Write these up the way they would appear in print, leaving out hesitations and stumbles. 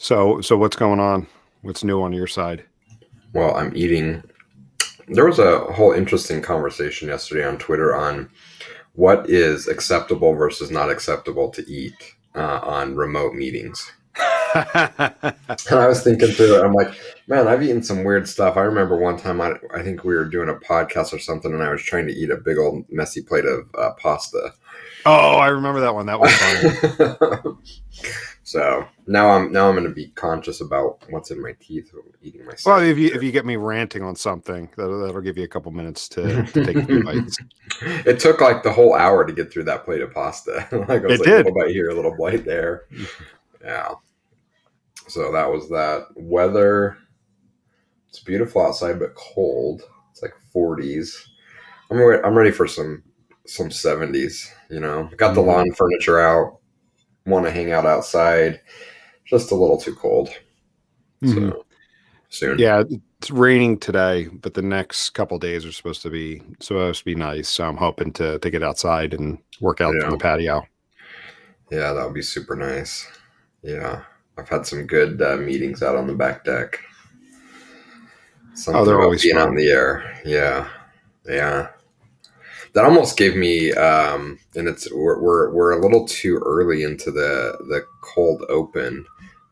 So what's going on? What's new on your side? Well, I'm eating. There was a whole interesting conversation yesterday on Twitter on what is acceptable versus not acceptable to eat on remote meetings. And I was thinking through it. I'm like, man, I've eaten some weird stuff. I remember one time I think we were doing a podcast or something, and I was trying to eat a big old messy plate of pasta. Oh, I remember that one. That was funny. So now I'm going to be conscious about what's in my teeth when eating my Well, stuff. if you get me ranting on something, that'll give you a couple minutes to take a few bites. It took like the whole hour to get through that plate of pasta. Like I was It like a did. little bite here, a little bite there. Yeah. So that was that. Weather. It's beautiful outside, but cold. It's like 40s. I'm ready for some 70s. Got the lawn furniture out. Want to hang out outside. Just a little too cold. Mhm. So soon. Yeah, it's raining today, but the next couple days are supposed to be nice. So I'm hoping to get outside and work out from Yeah. the patio. Yeah, that would be super nice. Yeah. I've had some good meetings out on the back deck. Oh, Something they're about always being out fun. in the air. Yeah. Yeah. That almost gave me, and we're a little too early into the cold open,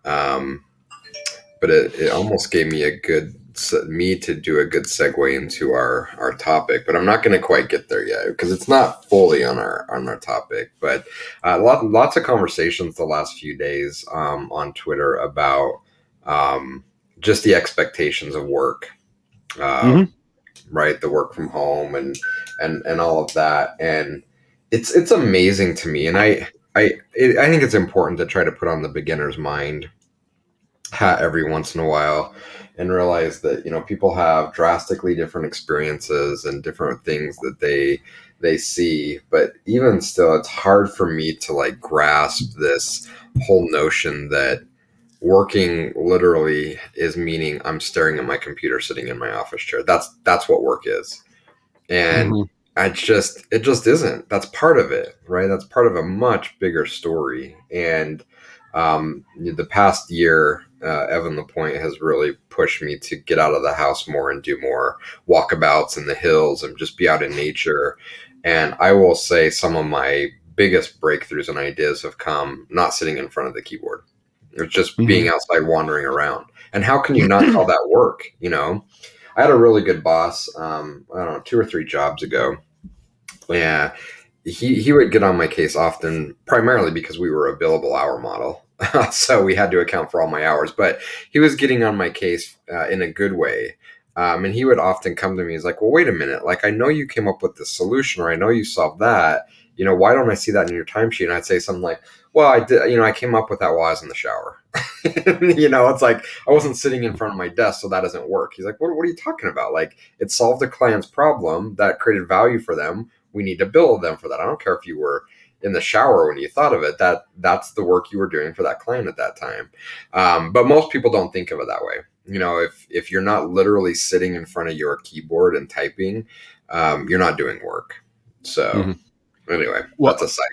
um, but it almost gave me me to do a good segue into our topic. But I'm not going to quite get there yet because it's not fully on our topic. But lots of conversations the last few days on Twitter about just the expectations of work. Um, Hmm. right, the work from home and all of that, and it's amazing to me, and I think it's important to try to put on the beginner's mind hat every once in a while and realize that people have drastically different experiences and different things that they see, but even still it's hard for me to like grasp this whole notion that working literally is meaning I'm staring at my computer sitting in my office chair. That's what work is. And Hmm. it just isn't. That's part of it, right? That's part of a much bigger story. And the past year, Evan Lapointe has really pushed me to get out of the house more and do more walkabouts in the hills and just be out in nature. And I will say some of my biggest breakthroughs and ideas have come not sitting in front of the keyboard. It's just being Hmm. outside wandering around. And how can you not call that work? I had a really good boss, I don't know, 2 or 3 jobs ago. Yeah, he would get on my case often, primarily because we were a billable hour model. So we had to account for all my hours, but he was getting on my case in a good way. And he would often come to me. He's like, well, wait a minute. Like, I know you came up with this solution, or I know you solved that. Why don't I see that in your timesheet? And I'd say something like, well, I did, I came up with that while I was in the shower. It's like I wasn't sitting in front of my desk, so that doesn't work. He's like, what are you talking about? Like, it solved a client's problem that created value for them. We need to bill them for that. I don't care if you were in the shower when you thought of it. That's the work you were doing for that client at that time. But most people don't think of it that way. If you're not literally sitting in front of your keyboard and typing, you're not doing work. So Hmm. anyway, Well, that's a side.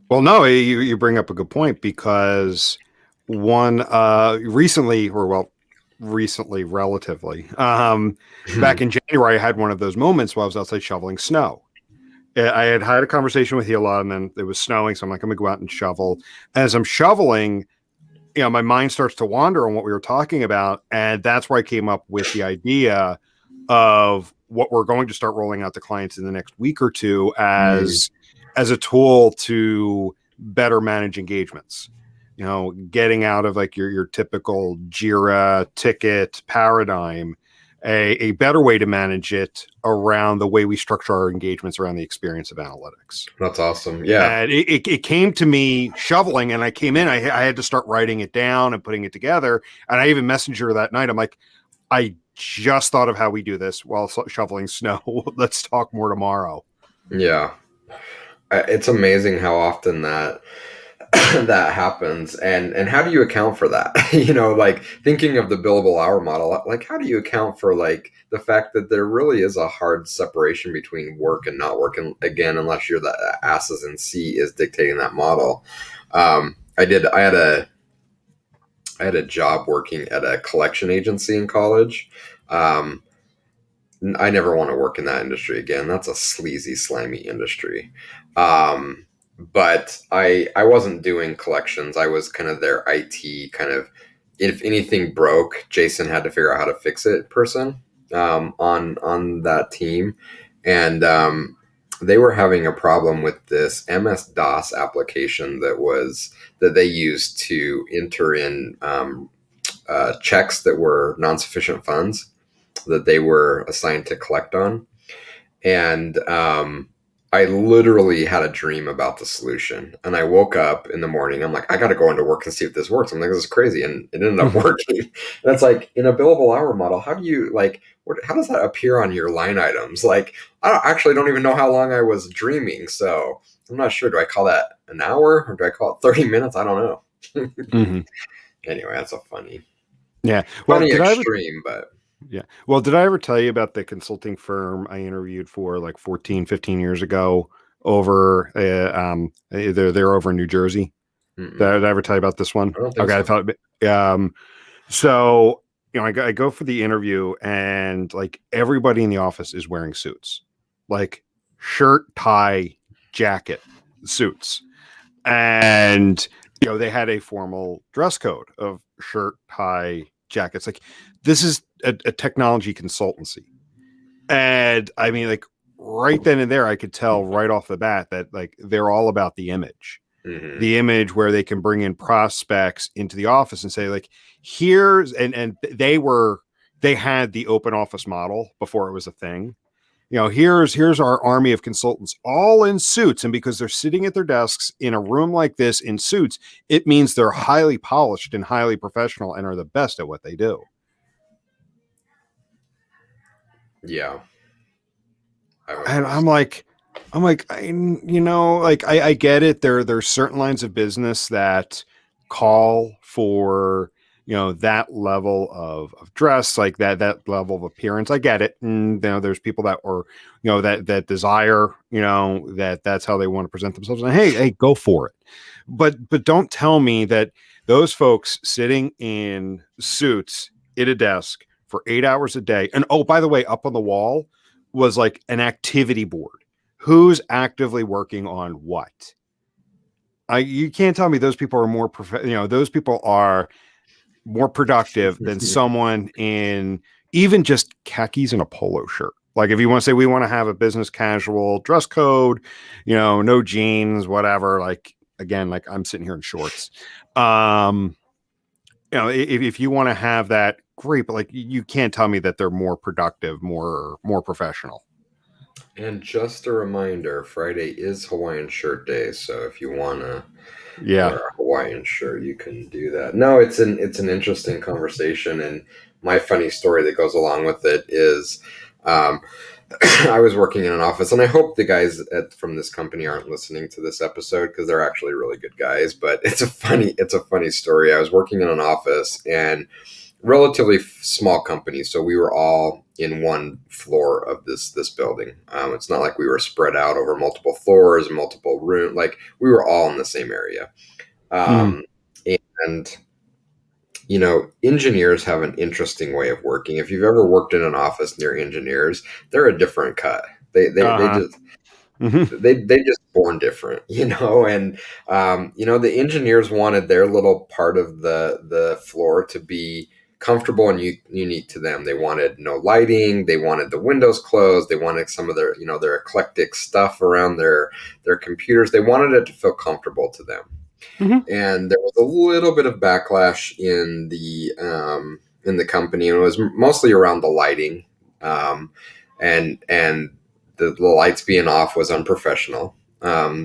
well, no, you bring up a good point because one recently relatively back in January, I had one of those moments while I was outside shoveling snow. I had a conversation with Hila, and then it was snowing, so I'm like, I'm gonna go out and shovel. As I'm shoveling, my mind starts to wander on what we were talking about, and that's where I came up with the idea of what we're going to start rolling out to clients in the next week or two Mm, as a tool to better manage engagements. Getting out of like your typical Jira ticket paradigm, a better way to manage it around the way we structure our engagements around the experience of analytics. that's awesome. Yeah. And it came to me shoveling, and I came in, I had to start writing it down and putting it together. And I even messaged her that night. I'm like, I just thought of how we do this while shoveling snow. Let's talk more tomorrow. Yeah. It's amazing how often that that happens, and how do you account for that? Like thinking of the billable hour model, like how do you account for like the fact that there really is a hard separation between work and not work, and again, unless you're the asses in C is dictating that model. I had I had a job working at a collection agency in college. Um, I never want to work in that industry again. That's a sleazy, slimy industry. Um, but I wasn't doing collections. I was kind of their IT kind of, if anything broke, Jason had to figure out how to fix it person on that team, and they were having a problem with this MS DOS application that they used to enter in checks that were non-sufficient funds that they were assigned to collect on. And I literally had a dream about the solution. And I woke up in the morning. I'm like, I got to go into work and see if this works. I'm like, this is crazy. And it ended up working. And it's like, in a billable hour model, how do you how does that appear on your line items? Like, I don't even know how long I was dreaming. So I'm not sure. Do I call that an hour or do I call it 30 minutes? I don't know. Mm-hmm. Anyway, that's a funny extreme, but yeah. Well, did I ever tell you about the consulting firm I interviewed for like 14, 15 years ago over, they're over in New Jersey? Did I ever tell you about this one? I don't think Okay. so. I thought, so, I go for the interview and like everybody in the office is wearing suits, like shirt, tie, jacket, suits. And, they had a formal dress code of shirt, tie, jackets. Like, this is a technology consultancy. And I mean, like, right then and there, I could tell right off the bat that like they're all about the image. Mm-hmm. The image where they can bring in prospects into the office and say, like, here's and they had the open office model before it was a thing. Here's our army of consultants all in suits. And because they're sitting at their desks in a room like this in suits, it means they're highly polished and highly professional and are the best at what they do. Yeah. And I'm like, I get it. There's certain lines of business that call for, that level of dress, like that level of appearance. I get it. And, there's people that are, that desire, that's how they want to present themselves. And hey, go for it. But don't tell me that those folks sitting in suits at a desk for 8 hours a day. And oh, by the way, up on the wall was like an activity board. Who's actively working on what? You can't tell me those people are more those people are more productive than someone in even just khakis and a polo shirt. Like, if you want to say we want to have a business casual dress code, no jeans, whatever. Like, again, like I'm sitting here in shorts. If you want to have that, great, but like you can't tell me that they're more productive, more professional. And just a reminder, Friday is Hawaiian Shirt Day, so if you want to wear a Hawaiian shirt, you can do that. No, it's an interesting conversation, and my funny story that goes along with it is I was working in an office, and I hope the guys from this company aren't listening to this episode because they're actually really good guys, but it's a funny story. I was working in an office, and relatively small company, so we were all in one floor of this building. It's not like we were spread out over multiple floors, multiple rooms. Like, we were all in the same area. And engineers have an interesting way of working. If you've ever worked in an office near engineers, they're a different cut. They just born different, and the engineers wanted their little part of the floor to be comfortable and unique to them. They wanted no lighting. They wanted the windows closed. They wanted some of their, their eclectic stuff around their computers. They wanted it to feel comfortable to them. Mm-hmm. And there was a little bit of backlash in the company, and it was mostly around the lighting, and the lights being off was unprofessional.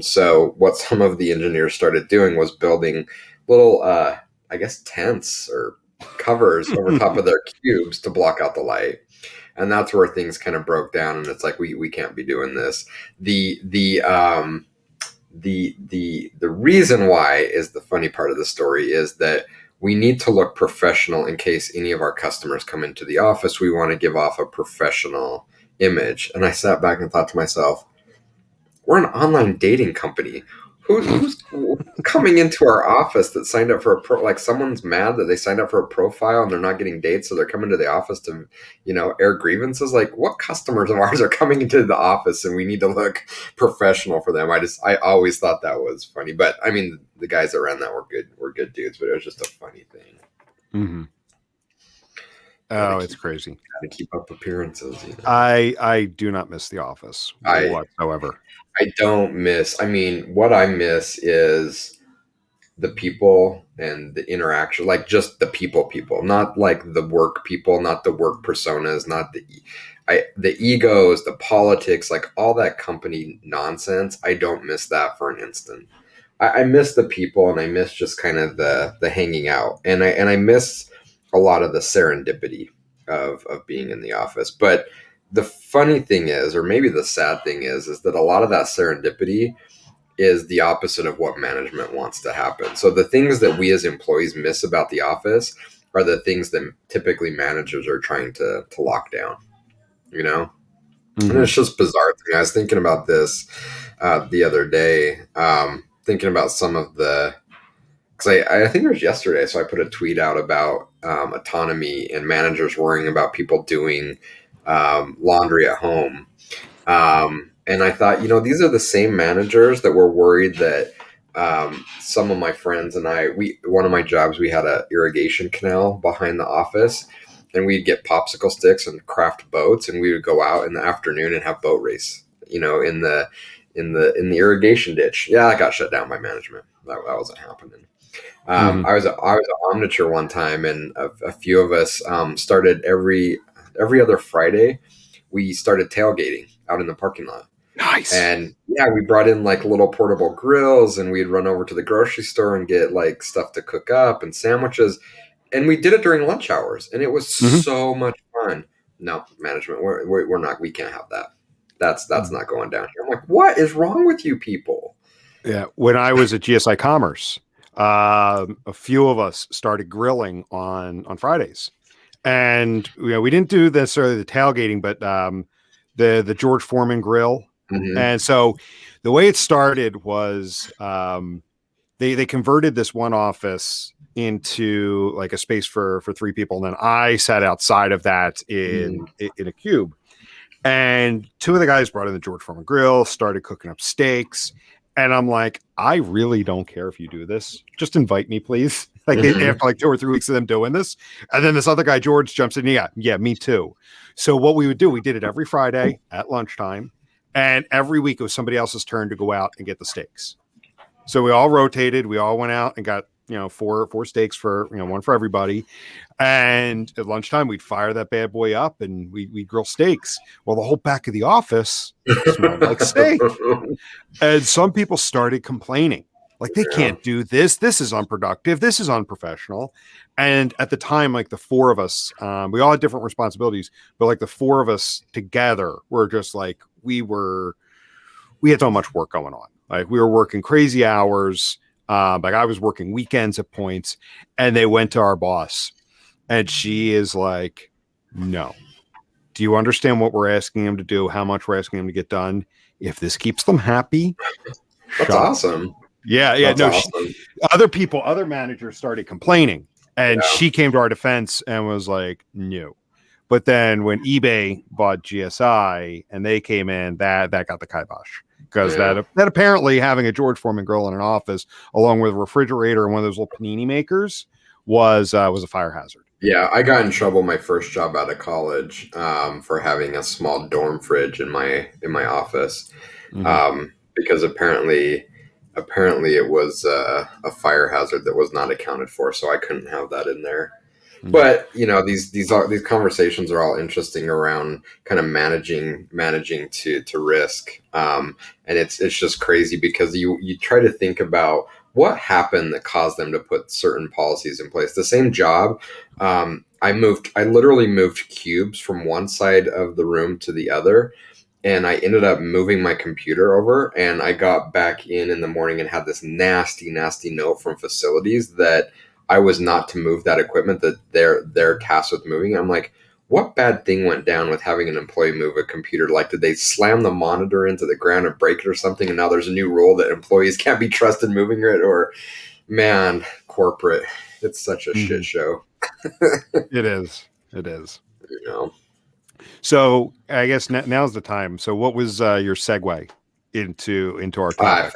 So what some of the engineers started doing was building little, I guess, tents or covers over top of their cubes to block out the light. And that's where things kind of broke down. And it's like, we can't be doing this. The reason why is the funny part of the story is that we need to look professional in case any of our customers come into the office. We want to give off a professional image. And I sat back and thought to myself, we're an online dating company. Who's coming into our office that signed up for like someone's mad that they signed up for a profile and they're not getting dates, so they're coming to the office to, air grievances. Like, what customers of ours are coming into the office and we need to look professional for them? I always thought that was funny, but I mean, the guys that ran that were good dudes, but it was just a funny thing. Mm-hmm. Oh, it's crazy. Got to keep up appearances. I do not miss the office whatsoever. I don't miss. I mean, what I miss is the people and the interaction, like just the people, not like the work people, not the work personas, not the egos, the politics, like all that company nonsense. I don't miss that for an instant. I miss the people, and I miss just kind of the hanging out, and I miss a lot of the serendipity of being in the office. But the funny thing is, or maybe the sad thing is that a lot of that serendipity is the opposite of what management wants to happen. So the things that we as employees miss about the office are the things that typically managers are trying to lock down, Mm-hmm. And it's just bizarre to me. I was thinking about this the other day, thinking about some of because I think it was yesterday, so I put a tweet out about autonomy and managers worrying about people doing laundry at home. And I thought, these are the same managers that were worried that some of my friends and one of my jobs, we had a irrigation canal behind the office, and we'd get popsicle sticks and craft boats, and we would go out in the afternoon and have boat race, in the irrigation ditch. Yeah, that got shut down by management. That wasn't happening. I was at Omniture one time, and a few of us started every other Friday. We started tailgating out in the parking lot. Nice. And yeah, we brought in like little portable grills, and we'd run over to the grocery store and get like stuff to cook up and sandwiches. And we did it during lunch hours, and it was so much fun. No, management, we're not. We can't have that. That's not going down here. I'm like, what is wrong with you people? Yeah, when I was at GSI Commerce, a few of us started grilling on Fridays, and we didn't do necessarily the tailgating, but the George Foreman grill. Mm-hmm. And so the way it started was they converted this one office into like a space for 3 people, and then I sat outside of that in a cube. And 2 of the guys brought in the George Foreman grill, started cooking up steaks. And I'm like, I really don't care if you do this. Just invite me, please. Like after like 2 or 3 weeks of them doing this. And then this other guy, George, jumps in. Yeah, me too. So what we would do, we did it every Friday at lunchtime. And every week it was somebody else's turn to go out and get the steaks. So we all rotated. We all went out and got, 4 steaks for, one for everybody. And at lunchtime, we'd fire that bad boy up and we'd grill steaks. Well, the whole back of the office smelled like steak. And some people started complaining. Like, they can't do this. This is unproductive. This is unprofessional. And at the time, like the 4 of us, we all had different responsibilities, but like the 4 of us together were just like, we had so much work going on. Like, we were working crazy hours. Like, I was working weekends at points, and they went to our boss, and she is like, no. Do you understand what we're asking him to do? How much we're asking him to get done? If this keeps them happy, that's awesome. Yeah. That's awesome. Other managers started complaining, and she came to our defense and was like, no. But then when eBay bought GSI and they came in, that got the kibosh. Because that apparently having a George Foreman grill in an office, along with a refrigerator and one of those little panini makers, was a fire hazard. Yeah, I got in trouble my first job out of college for having a small dorm fridge in my office, because apparently it was a fire hazard that was not accounted for, so I couldn't have that in there. But these conversations are all interesting around kind of managing to risk, and it's just crazy because you try to think about what happened that caused them to put certain policies in place. The same job, I literally moved cubes from one side of the room to the other, and I ended up moving my computer over, and I got back in the morning and had this nasty note from facilities that I was not to move that equipment, that they're tasked with moving. I'm like, what bad thing went down with having an employee move a computer? Like, did they slam the monitor into the ground and break it or something? And now there's a new rule that employees can't be trusted moving it? Or, man, corporate, it's such a shit show. It is. It is. You know? So I guess now's the time. So what was your segue into our topic?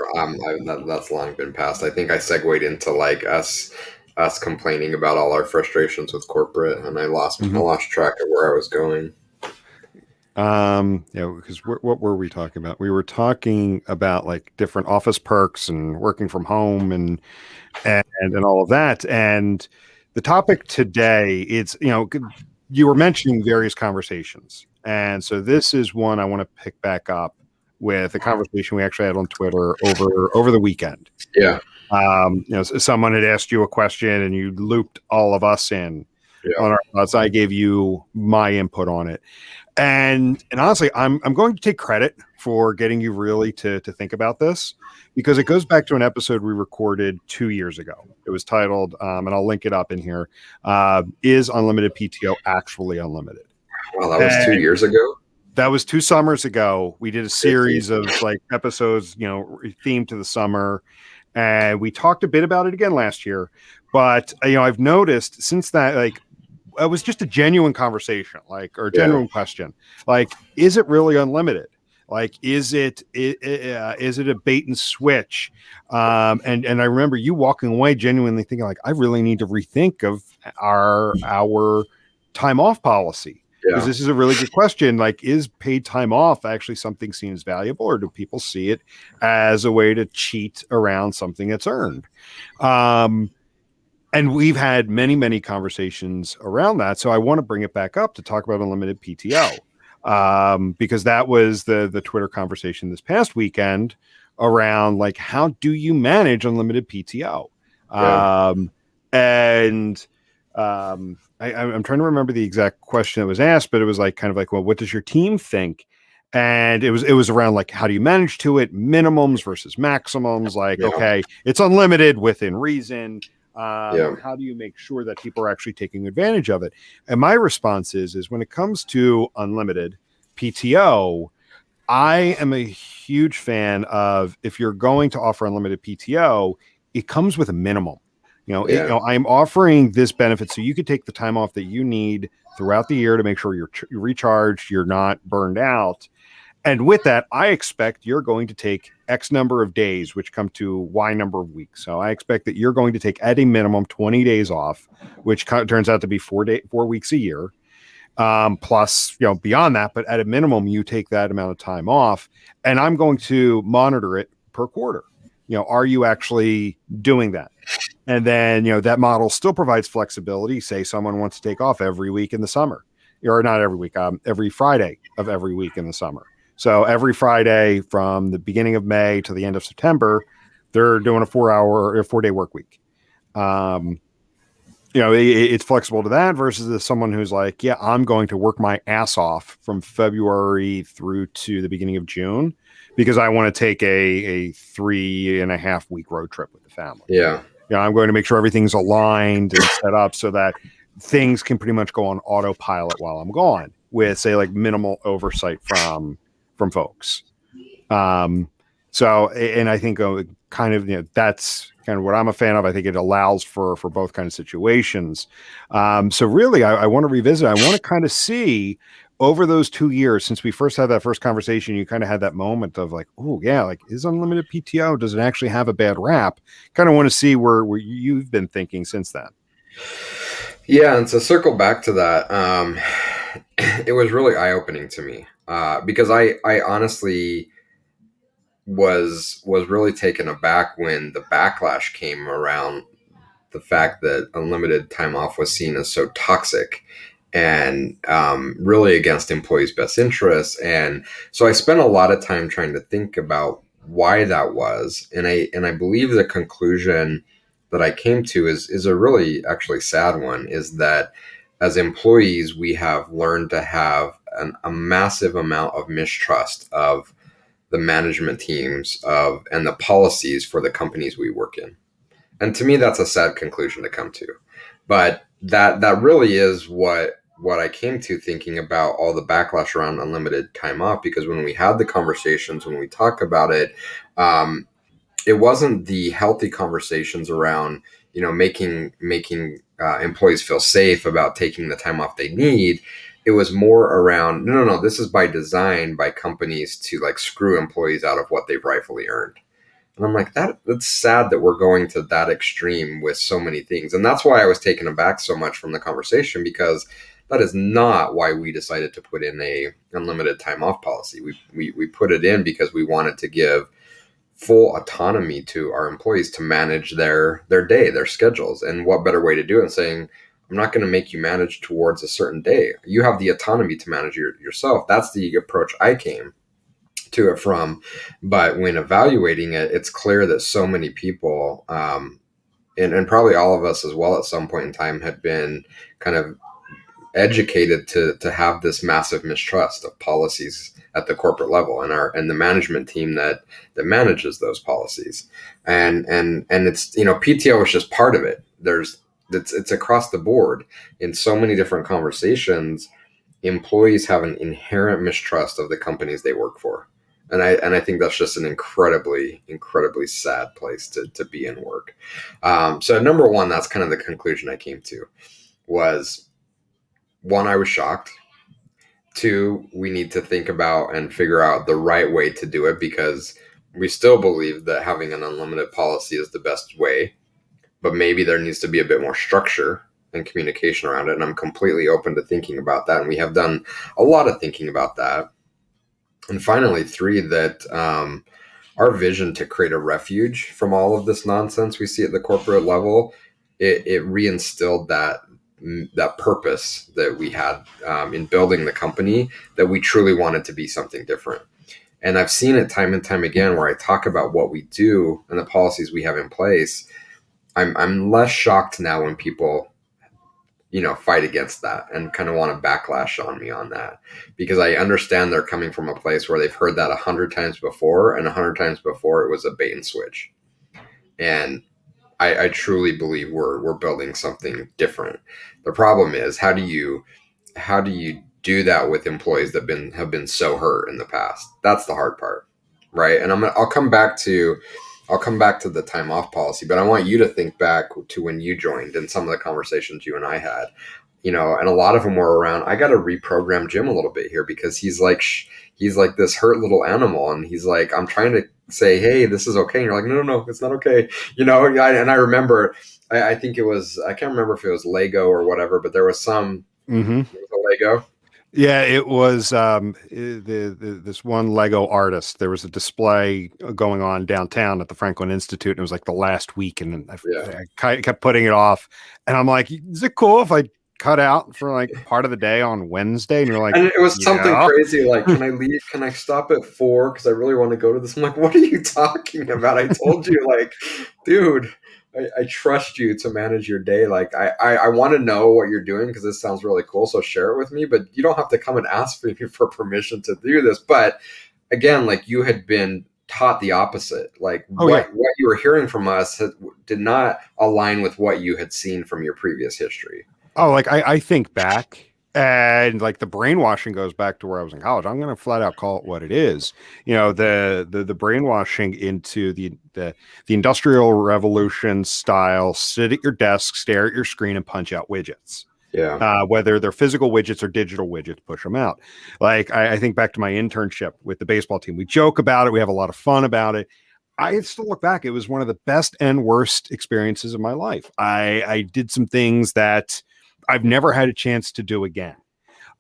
That's long been past. I think I segued into like us complaining about all our frustrations with corporate, and I lost track of where I was going. Because what were we talking about? We were talking about like different office perks and working from home and all of that. And the topic today, it's, you were mentioning various conversations. And so this is one I want to pick back up with a conversation we actually had on Twitter over the weekend. Yeah. Someone had asked you a question and you looped all of us in on our thoughts. I gave you my input on it. And honestly, I'm going to take credit for getting you really to think about this, because it goes back to an episode we recorded 2 years ago. It was titled, and I'll link it up in here, Is Unlimited PTO Actually Unlimited? Wow, that was 2 years ago? That was 2 summers ago. We did a series of like episodes, themed to the summer. And we talked a bit about it again last year. But, I've noticed since that, like, it was just a genuine conversation, or a genuine question. Like, is it really unlimited? Like, is it a bait and switch? And I remember you walking away genuinely thinking, like, I really need to rethink of our time off policy. Because this is a really good question. Like, is paid time off actually something seen as valuable, or do people see it as a way to cheat around something that's earned? And we've had many, many conversations around that. So I want to bring it back up to talk about unlimited PTO, because that was the Twitter conversation this past weekend around, like, how do you manage unlimited PTO? I'm trying to remember the exact question that was asked, but it was like kind of like, well, what does your team think? And it was around like, how do you manage to it? Minimums versus maximums. Like, okay, it's unlimited within reason. How do you make sure that people are actually taking advantage of it? And my response is when it comes to unlimited PTO, I am a huge fan of, if you're going to offer unlimited PTO, it comes with a minimum. I'm offering this benefit so you could take the time off that you need throughout the year to make sure you're recharged, you're not burned out. And with that, I expect you're going to take X number of days, which come to Y number of weeks. So I expect that you're going to take at a minimum 20 days off, which turns out to be 4 weeks a year. Plus, beyond that, but at a minimum, you take that amount of time off, and I'm going to monitor it per quarter. Are you actually doing that? And then, that model still provides flexibility. Say someone wants to take off every week in the summer, or not every week, every Friday of every week in the summer. So every Friday from the beginning of May to the end of September, they're doing a 4-day work week. It's flexible to that versus someone who's like, yeah, I'm going to work my ass off from February through to the beginning of June because I want to take a 3.5 week road trip with the family. Yeah. I'm going to make sure everything's aligned and set up so that things can pretty much go on autopilot while I'm gone, with, say, like minimal oversight from folks. So, and I think kind of, that's kind of what I'm a fan of. I think it allows for both kind of situations. So really, I want to revisit. I want to kind of see over those 2 years since we first had that first conversation, you kind of had that moment of like, oh yeah, like, is unlimited PTO, does it actually have a bad rap? Kind of want to see where you've been thinking since then. Yeah, and to circle back to that, it was really eye-opening to me because I honestly was really taken aback when the backlash came around the fact that unlimited time off was seen as so toxic and really against employees' best interests. And so I spent a lot of time trying to think about why that was. And I believe the conclusion that I came to is a really actually sad one, is that as employees, we have learned to have a massive amount of mistrust of the management teams and the policies for the companies we work in. And to me, that's a sad conclusion to come to. But that really is what what I came to thinking about all the backlash around unlimited time off, because when we had the conversations, when we talk about it, it wasn't the healthy conversations around, making employees feel safe about taking the time off they need. It was more around, no, this is by design by companies to like screw employees out of what they've rightfully earned. And I'm like, that's sad that we're going to that extreme with so many things. And that's why I was taken aback so much from the conversation, because that is not why we decided to put in a unlimited time off policy. We put it in because we wanted to give full autonomy to our employees to manage their day, their schedules. And what better way to do it than saying, I'm not going to make you manage towards a certain day. You have the autonomy to manage yourself. That's the approach I came to it from. But when evaluating it, it's clear that so many people, and probably all of us as well at some point in time, had been kind of educated to have this massive mistrust of policies at the corporate level and the management team that manages those policies. And it's, PTO is just part of it. It's across the board in so many different conversations. Employees have an inherent mistrust of the companies they work for. And I think that's just an incredibly, incredibly sad place to be in work. So number one, that's kind of the conclusion I came to was, one, I was shocked. Two, we need to think about and figure out the right way to do it, because we still believe that having an unlimited policy is the best way, but maybe there needs to be a bit more structure and communication around it. And I'm completely open to thinking about that. And we have done a lot of thinking about that. And finally, three, that our vision to create a refuge from all of this nonsense we see at the corporate level, it reinstilled that purpose that we had in building the company, that we truly wanted to be something different. And I've seen it time and time again where I talk about what we do and the policies we have in place. I'm less shocked now when people, fight against that and kind of want to backlash on me on that, because I understand they're coming from a place where they've heard that 100 times before, and 100 times before it was a bait and switch. And I truly believe we're building something different. The problem is, how do you do that with employees that have been so hurt in the past? That's the hard part, right? And I'll come back to the time off policy, but I want you to think back to when you joined and some of the conversations you and I had, and a lot of them were around, I got to reprogram Jim a little bit here, because he's like this hurt little animal. And he's like, I'm trying to say, hey, this is okay. And you're like, no, it's not okay. And I remember, I think it was, I can't remember if it was Lego or whatever, but there was some Lego. Yeah, it was this one Lego artist. There was a display going on downtown at the Franklin Institute, and it was like the last week, and I kept putting it off. And I'm like, is it cool if I cut out for like part of the day on Wednesday? And you're like, and it was something crazy like, can I leave? Can I stop at 4? Because I really want to go to this. I'm like, what are you talking about? I told you, like, dude, I trust you to manage your day. Like, I want to know what you're doing, because this sounds really cool. So share it with me, but you don't have to come and ask me for permission to do this. But again, like, you had been taught the opposite. Like, what you were hearing from us did not align with what you had seen from your previous history. Oh, like I think back, and like the brainwashing goes back to where I was in college. I'm going to flat out call it what it is. The brainwashing into the Industrial Revolution style, sit at your desk, stare at your screen, and punch out widgets. Yeah. Whether they're physical widgets or digital widgets, push them out. Like I think back to my internship with the baseball team. We joke about it. We have a lot of fun about it. I still look back. It was one of the best and worst experiences of my life. I did some things that I've never had a chance to do again.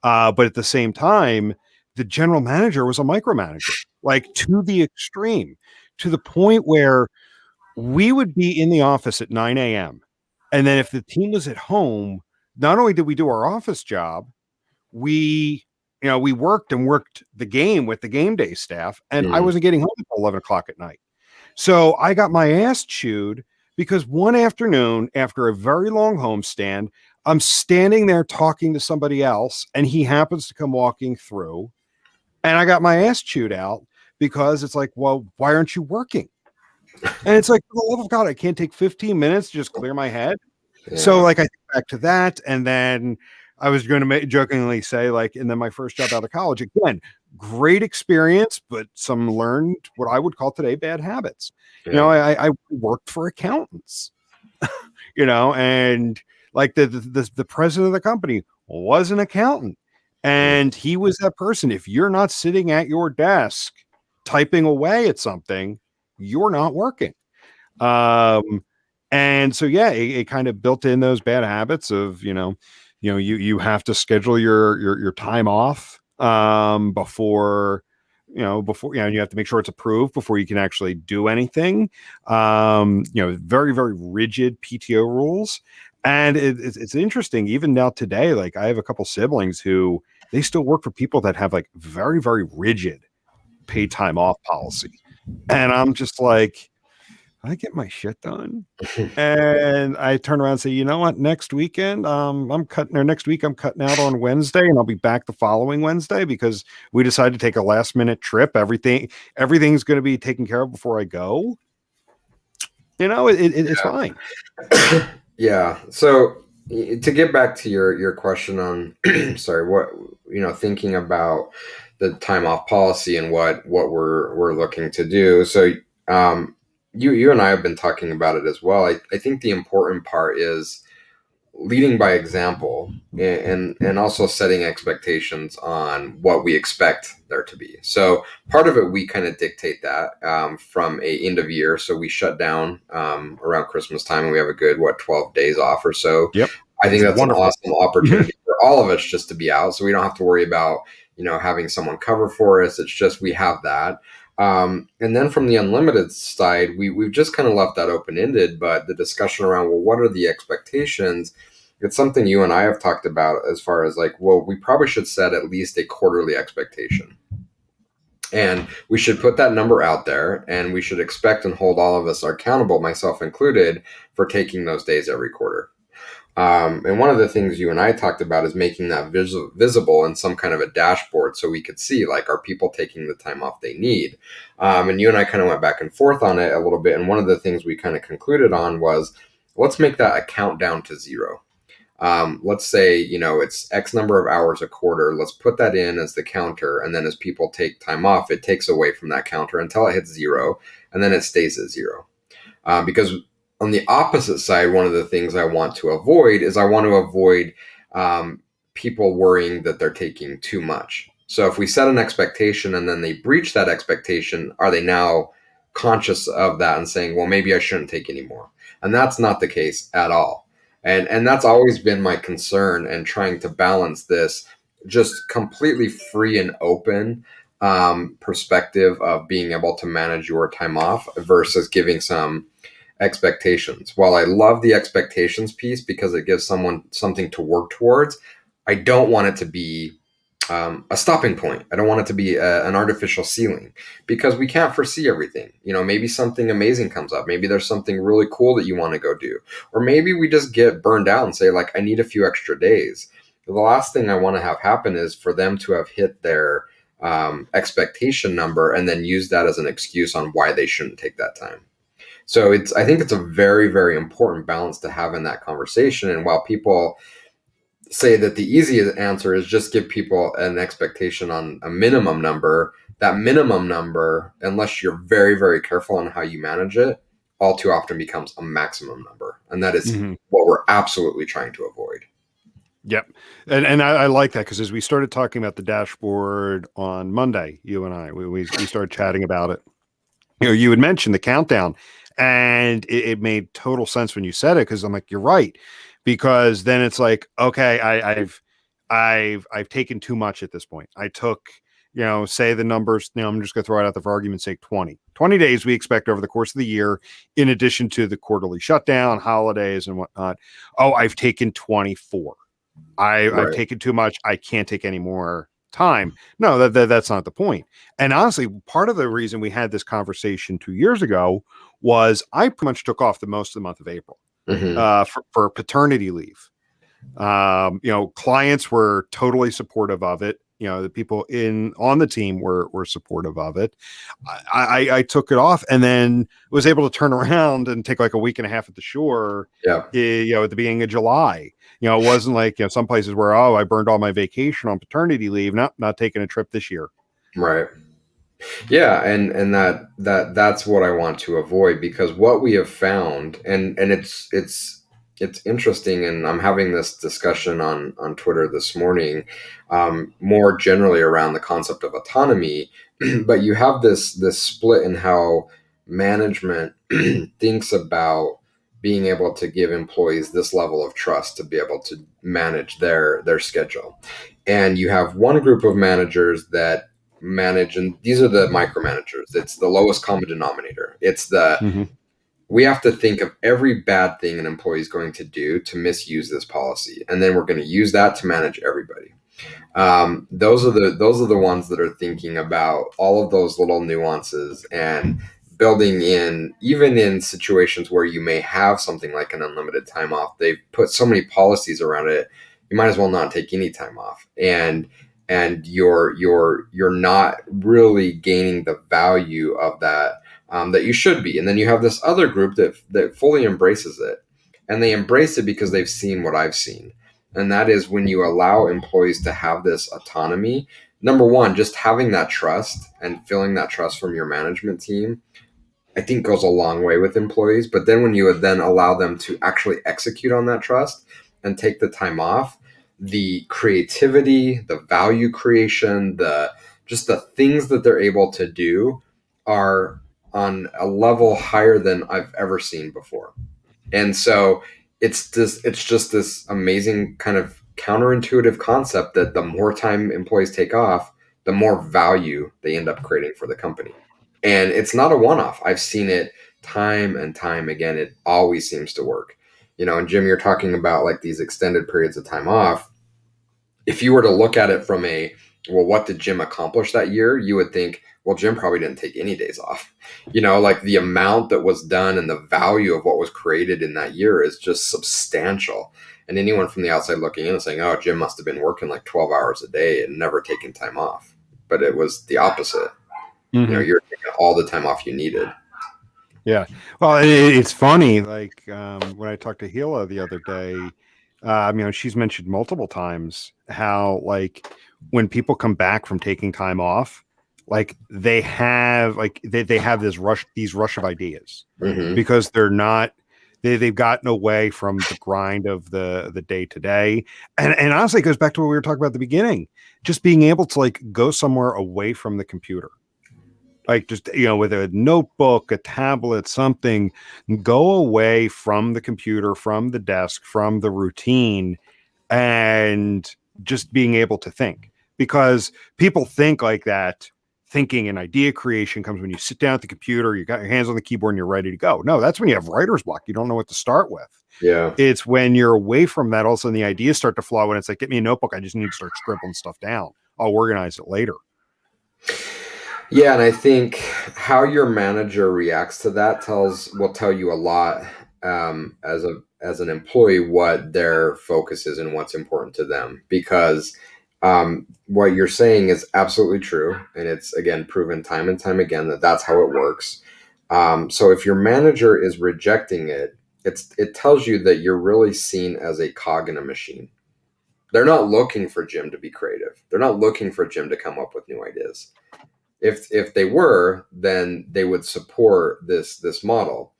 But at the same time, the general manager was a micromanager, like to the extreme, to the point where we would be in the office at 9 a.m. And then if the team was at home, not only did we do our office job, we worked the game with the game day staff, and I wasn't getting home until 11 o'clock at night. So I got my ass chewed, because one afternoon after a very long homestand, I'm standing there talking to somebody else, and he happens to come walking through, and I got my ass chewed out, because it's like, well, why aren't you working? And it's like, for the love of God, I can't take 15 minutes to just clear my head. Yeah. So like I think back to that, and then I was going to jokingly say, like, and then my first job out of college, again, great experience, but some learned what I would call today bad habits. Yeah. You know, I worked for accountants, you know, and like the president of the company was an accountant. And he was that person. If you're not sitting at your desk typing away at something, you're not working. And so, yeah, it kind of built in those bad habits of, you have to schedule your time off before you have to make sure it's approved before you can actually do anything. Very, very rigid PTO rules. And it's interesting, even now today, like I have a couple siblings who they still work for people that have like very, very rigid paid time off policy. And I'm just like, I get my shit done. And I turn around and say, you know what, next week I'm cutting out on Wednesday, and I'll be back the following Wednesday because we decided to take a last minute trip. Everything's going to be taken care of before I go. It's fine. Yeah. So to get back to your question on, sorry, what, thinking about the time off policy and what we're looking to do. So, you and I have been talking about it as well. I think the important part is leading by example and also setting expectations on what we expect there to be. So part of it, we kind of dictate that from a end of year. So we shut down around Christmas time, and we have a good, 12 days off or so. Yep. I think that's wonderful. An awesome opportunity for all of us just to be out. So we don't have to worry about, having someone cover for us. It's just, we have that. And then from the unlimited side, we've just kind of left that open-ended, but the discussion around, well, what are the expectations? It's something you and I have talked about as far as like, well, we probably should set at least a quarterly expectation. And we should put that number out there, and we should expect and hold all of us accountable, myself included, for taking those days every quarter. And one of the things you and I talked about is making that visible in some kind of a dashboard so we could see, like, are people taking the time off they need? And you and I kind of went back and forth on it a little bit. And one of the things we kind of concluded on was, let's make that a count down to 0. Let's say, it's X number of hours a quarter. Let's put that in as the counter. And then as people take time off, it takes away from that counter until it hits 0. And then it stays at 0. Because on the opposite side, one of the things I want to avoid is people worrying that they're taking too much. So if we set an expectation and then they breach that expectation, are they now conscious of that and saying, well, maybe I shouldn't take any more? And that's not the case at all. And that's always been my concern, and trying to balance this just completely free and open perspective of being able to manage your time off versus giving some expectations. While I love the expectations piece because it gives someone something to work towards, I don't want it to be a stopping point. I don't want it to be an artificial ceiling, because we can't foresee everything. Maybe something amazing comes up. Maybe there's something really cool that you want to go do. Or maybe we just get burned out and say, like, I need a few extra days. The last thing I want to have happen is for them to have hit their expectation number and then use that as an excuse on why they shouldn't take that time. So I think it's a very, very important balance to have in that conversation. And while people say that the easiest answer is just give people an expectation on a minimum number, that minimum number, unless you're very, very careful on how you manage it, all too often becomes a maximum number. And that is what we're absolutely trying to avoid. Yep. And I like that, because as we started talking about the dashboard on Monday, you and I, we started chatting about it. You had mentioned the countdown, and it made total sense when you said it, because I'm like, you're right. Because then it's like, okay, I've taken too much at this point. I took, say the numbers, I'm just going to throw it out there for argument's sake, 20 days we expect over the course of the year, in addition to the quarterly shutdown, holidays and whatnot. Oh, I've taken 24. I've taken too much. I can't take any more time. No, that's not the point. And honestly, part of the reason we had this conversation 2 years ago was I pretty much took off the most of the month of April. For paternity leave. Clients were totally supportive of it. The people on the team were supportive of it. I took it off, and then was able to turn around and take like a week and a half at the shore. Yeah. At the beginning of July. It wasn't like, some places where, oh, I burned all my vacation on paternity leave, not taking a trip this year. Right. Yeah, and that's what I want to avoid, because what we have found, and it's interesting, and I'm having this discussion on Twitter this morning, more generally around the concept of autonomy, but you have this split in how management thinks about being able to give employees this level of trust to be able to manage their schedule. And you have one group of managers that manage, and these are the micromanagers. It's the lowest common denominator. It's Mm-hmm. we have to think of every bad thing an employee is going to do to misuse this policy, and then we're going to use that to manage everybody. Those are the ones that are thinking about all of those little nuances and building in, even in situations where you may have something like an unlimited time off. They've put so many policies around it. You might as well not take any time off, and you're not really gaining the value of that, that you should be. And then you have this other group that fully embraces it, and they embrace it because they've seen what I've seen. And that is, when you allow employees to have this autonomy, number one, just having that trust and feeling that trust from your management team, I think goes a long way with employees. But then when you would then allow them to actually execute on that trust and take the time off, the creativity, the value creation, just the things that they're able to do are on a level higher than I've ever seen before. And so it's just this amazing kind of counterintuitive concept that the more time employees take off, the more value they end up creating for the company. And it's not a one-off. I've seen it time and time again. It always seems to work. And Jim, you're talking about like these extended periods of time off. If you were to look at it from well, what did Jim accomplish that year? You would think, well, Jim probably didn't take any days off. Like the amount that was done and the value of what was created in that year is just substantial. And anyone from the outside looking in is saying, oh, Jim must have been working like 12 hours a day and never taking time off. But it was the opposite. Mm-hmm. You're taking all the time off you needed. Yeah. Well, it's funny. Like when I talked to Hila the other day, she's mentioned multiple times how, like, when people come back from taking time off, like they have this rush of ideas, Mm-hmm. because they've gotten away from the grind of the day to day. And honestly, it goes back to what we were talking about at the beginning, just being able to like go somewhere away from the computer. Like just, with a notebook, a tablet, something, go away from the computer, from the desk, from the routine, and just being able to think. Because people think like that. Thinking and idea creation comes when you sit down at the computer, you got your hands on the keyboard and you're ready to go. No, that's when you have writer's block. You don't know what to start with. Yeah. It's when you're away from that, all of a sudden the ideas start to flow, and it's like, get me a notebook. I just need to start scribbling stuff down. I'll organize it later. Yeah, and I think how your manager reacts to that will tell you a lot, as an employee, what their focus is and what's important to them. Because what you're saying is absolutely true, and it's again proven time and time again that that's how it works. So if your manager is rejecting it, it tells you that you're really seen as a cog in a machine. They're not looking for Jim to be creative. They're not looking for Jim to come up with new ideas. If they were, then they would support this model.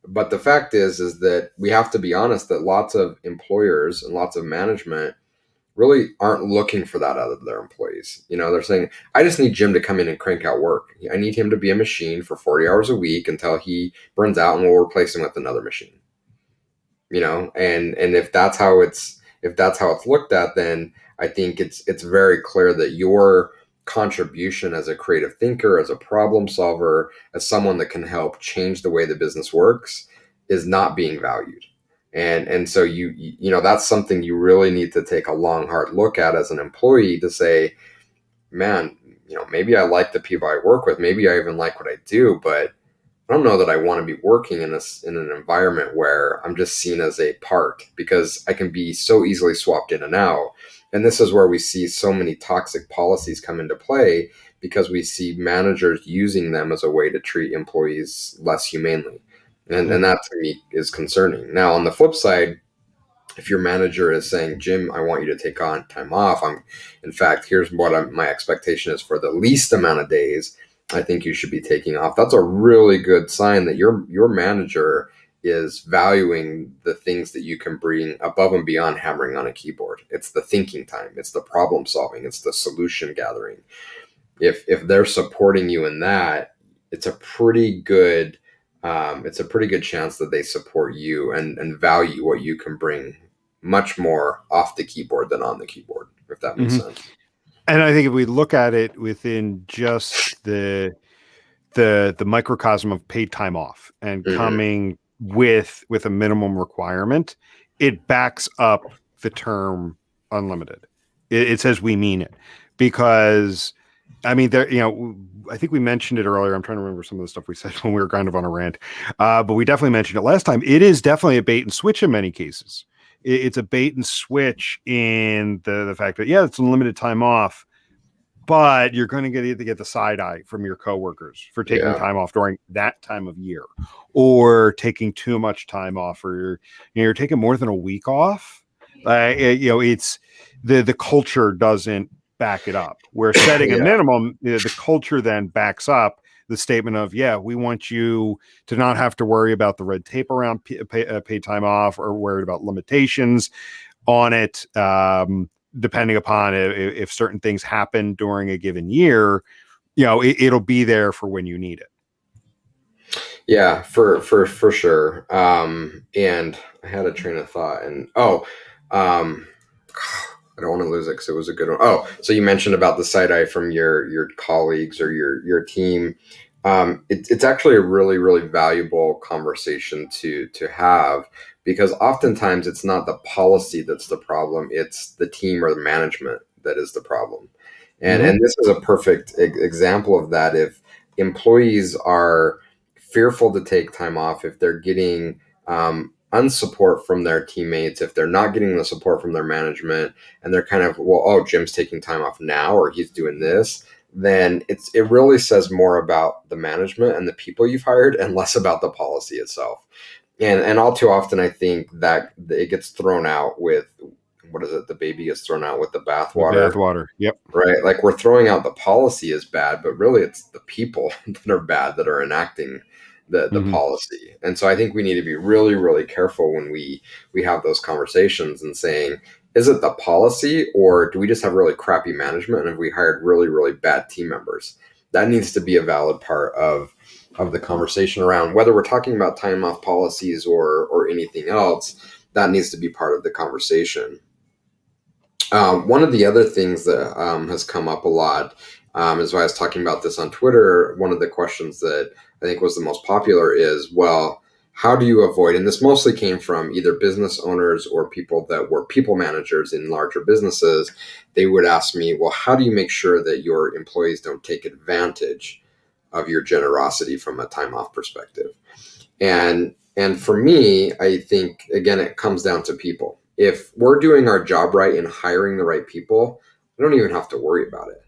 But the fact is that we have to be honest that lots of employers and lots of management really aren't looking for that out of their employees. They're saying, I just need Jim to come in and crank out work. I need him to be a machine for 40 hours a week until he burns out, and we'll replace him with another machine. And if that's how it's looked at, then I think it's very clear that your contribution as a creative thinker, as a problem solver, as someone that can help change the way the business works is not being valued. And so that's something you really need to take a long, hard look at as an employee to say, man, maybe I like the people I work with. Maybe I even like what I do, but I don't know that I want to be working in an environment where I'm just seen as a part, because I can be so easily swapped in and out. And this is where we see so many toxic policies come into play, because we see managers using them as a way to treat employees less humanely. And that to me is concerning. Now, on the flip side, if your manager is saying, Jim, I want you to take on time off. In fact, here's what my expectation is for the least amount of days I think you should be taking off. That's a really good sign that your manager is valuing the things that you can bring above and beyond hammering on a keyboard. It's the thinking time. It's the problem solving. It's the solution gathering. If they're supporting you in that, it's a pretty good chance that they support you and value what you can bring much more off the keyboard than on the keyboard, if that makes sense. And I think if we look at it within just the microcosm of paid time off and coming with a minimum requirement, it backs up the term unlimited. It says we mean it, because I mean, there, I think we mentioned it earlier. I'm trying to remember some of the stuff we said when we were kind of on a rant, but we definitely mentioned it last time. It is definitely a bait and switch in many cases. It's a bait and switch in the fact that, yeah, it's unlimited time off, but you're going to get the side eye from your coworkers for taking time off during that time of year, or taking too much time off, or you're taking more than a week off. It's the culture doesn't back it up. We're setting a minimum. The culture then backs up the statement of, we want you to not have to worry about the red tape around paid time off, or worried about limitations on it. Depending upon if certain things happen during a given year, it'll be there for when you need it. Yeah, for sure. And I had a train of thought, and I don't want to lose it because it was a good one. Oh, so you mentioned about the side eye from your colleagues or your team. It's actually a really, really valuable conversation to have, because oftentimes it's not the policy that's the problem. It's the team or the management that is the problem. And this is a perfect example of that. If employees are fearful to take time off, if they're getting unsupport from their teammates, if they're not getting the support from their management, and they're kind of, Jim's taking time off now, or he's doing this, then it really says more about the management and the people you've hired, and less about the policy itself. And all too often, I think that it gets thrown out with, what is it? The baby gets thrown out with the bathwater. Bathwater. Yep. Right. Like, we're throwing out the policy as bad, but really it's the people that are bad that are enacting the policy. And so I think we need to be really, really careful when we have those conversations, and saying, is it the policy, or do we just have really crappy management, and have we hired really, really bad team members? That needs to be a valid part of the conversation around whether we're talking about time off policies or anything else. That needs to be part of the conversation. One of the other things that has come up a lot is why I was talking about this on Twitter. One of the questions that I think was the most popular is, how do you avoid, and this mostly came from either business owners or people that were people managers in larger businesses. They would ask me, how do you make sure that your employees don't take advantage of your generosity from a time off perspective? And for me, I think, again, it comes down to people. If we're doing our job right and hiring the right people, I don't even have to worry about it.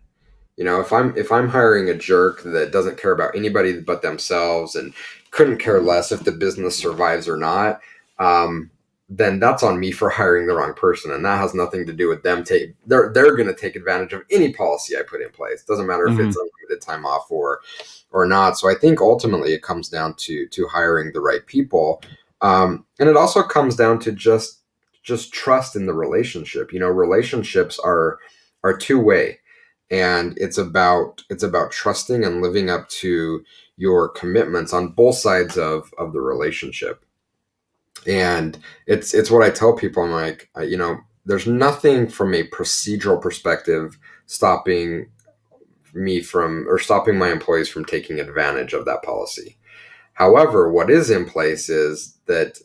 If I'm hiring a jerk that doesn't care about anybody but themselves, and couldn't care less if the business survives or not, then that's on me for hiring the wrong person, and that has nothing to do with them. They're going to take advantage of any policy I put in place. Doesn't matter if it's unlimited time off or not. So I think ultimately it comes down to hiring the right people, and it also comes down to just trust in the relationship. Relationships are two-way. And it's about trusting and living up to your commitments on both sides of the relationship. And it's what I tell people. I'm like, there's nothing from a procedural perspective stopping my employees from taking advantage of that policy. However, what is in place is that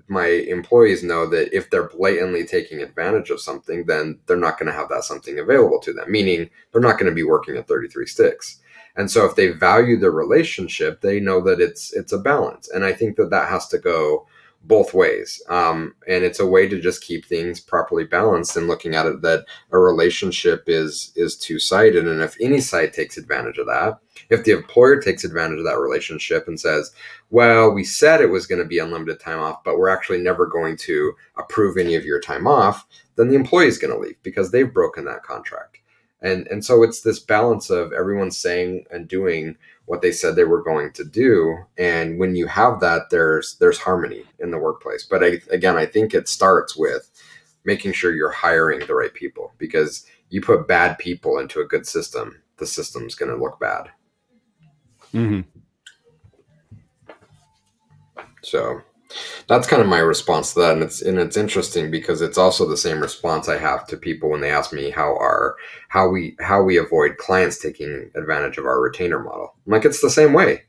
my employees know that if they're blatantly taking advantage of something, then they're not going to have that something available to them, meaning they're not going to be working at 33 sticks. And so if they value the relationship, they know that it's a balance. And I think that has to go both ways. And it's a way to just keep things properly balanced and looking at it that a relationship is two-sided. And if any side takes advantage of that, if the employer takes advantage of that relationship and says, well, we said it was going to be unlimited time off, but we're actually never going to approve any of your time off, then the employee is going to leave because they've broken that contract. And so it's this balance of everyone saying and doing what they said they were going to do. And when you have that, there's harmony in the workplace. But I think it starts with making sure you're hiring the right people, because you put bad people into a good system, the system's going to look bad. Mm-hmm. So that's kind of my response to that. And it's interesting because it's also the same response I have to people when they ask me how we avoid clients taking advantage of our retainer model. I'm like, it's the same way.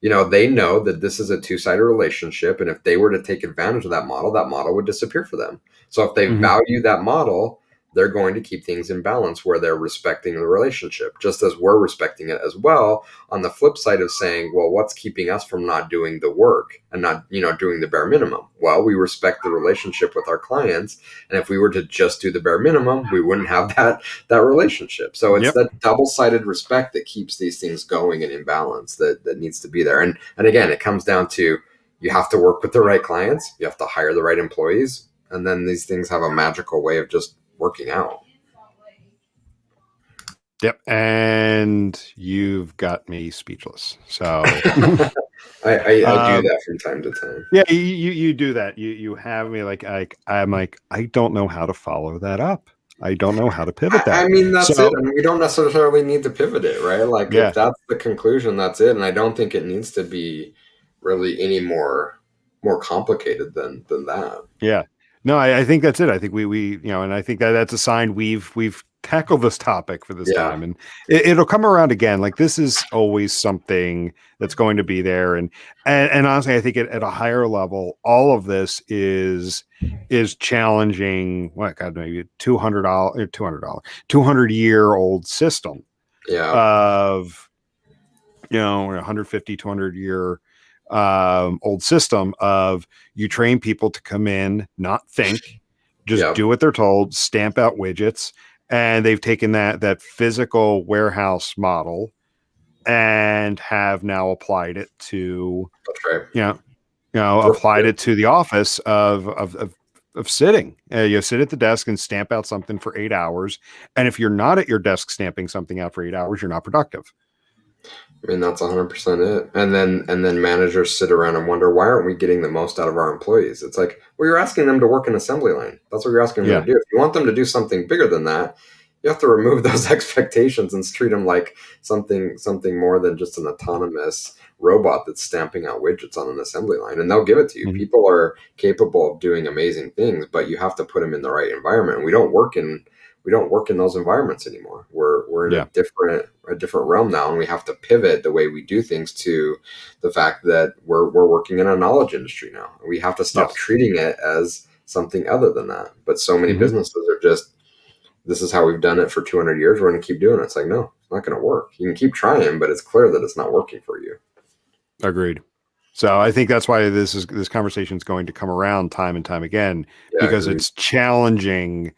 They know that this is a two-sided relationship, and if they were to take advantage of that model would disappear for them. So if they value that model, they're going to keep things in balance where they're respecting the relationship, just as we're respecting it as well. On the flip side of saying, well, what's keeping us from not doing the work and not, doing the bare minimum? Well, we respect the relationship with our clients. And if we were to just do the bare minimum, we wouldn't have that relationship. So it's that double-sided respect that keeps these things going and in balance that needs to be there. And again, it comes down to, you have to work with the right clients, you have to hire the right employees, and then these things have a magical way of just working out. Yep. And you've got me speechless. So I do that from time to time. Yeah, you do that. You have me like I'm like, I don't know how to follow that up. I don't know how to pivot that. I mean, that's it. I mean, we don't necessarily need to pivot it, right? Like, if that's the conclusion, that's it. And I don't think it needs to be really any more complicated than that. Yeah. No, I think that's it. I think we and I think that's a sign we've tackled this topic for this time, and it'll come around again. Like, this is always something that's going to be there, and honestly, I think at a higher level, all of this is challenging. What, God, maybe $200-year-old system of 150, 200-year old system of, you train people to come in, not think, just do what they're told, stamp out widgets. And they've taken that physical warehouse model and have now applied it to, applied it to the office of sitting. You sit at the desk and stamp out something for 8 hours. And if you're not at your desk stamping something out for 8 hours, you're not productive. I mean, that's 100% it. And then managers sit around and wonder, why aren't we getting the most out of our employees? It's like, well, you're asking them to work an assembly line. That's what you're asking them to do. If you want them to do something bigger than that, you have to remove those expectations and treat them like something more than just an autonomous robot that's stamping out widgets on an assembly line. And they'll give it to you. Mm-hmm. People are capable of doing amazing things, but you have to put them in the right environment. We don't work in those environments anymore. We're in a different realm now, and we have to pivot the way we do things to the fact that we're working in a knowledge industry now. We have to stop treating it as something other than that. But so many businesses are just, this is how we've done it for 200 years. We're going to keep doing it. It's like, no, it's not going to work. You can keep trying, but it's clear that it's not working for you. Agreed. So I think that's why this conversation is going to come around time and time again, because it's challenging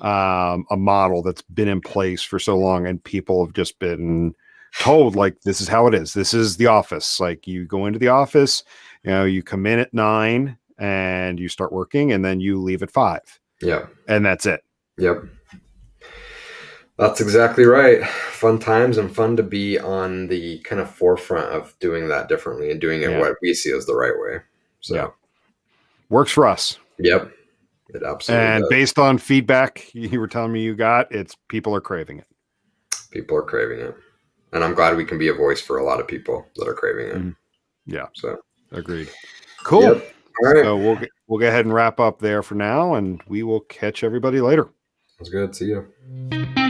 a model that's been in place for so long, and people have just been told, like, this is how it is. This is the office. Like, you go into the office, you come in at 9 and you start working, and then you leave at 5. Yeah. And that's it. Yep. That's exactly right. Fun times, and fun to be on the kind of forefront of doing that differently and doing it what we see as the right way. So works for us. Yep. It absolutely and does. Based on feedback you were telling me you got, it's people are craving it. People are craving it. And I'm glad we can be a voice for a lot of people that are craving it. Mm-hmm. Yeah. So agreed. Cool. Yep. All right. So we'll go ahead and wrap up there for now, and we will catch everybody later. That's good. See you.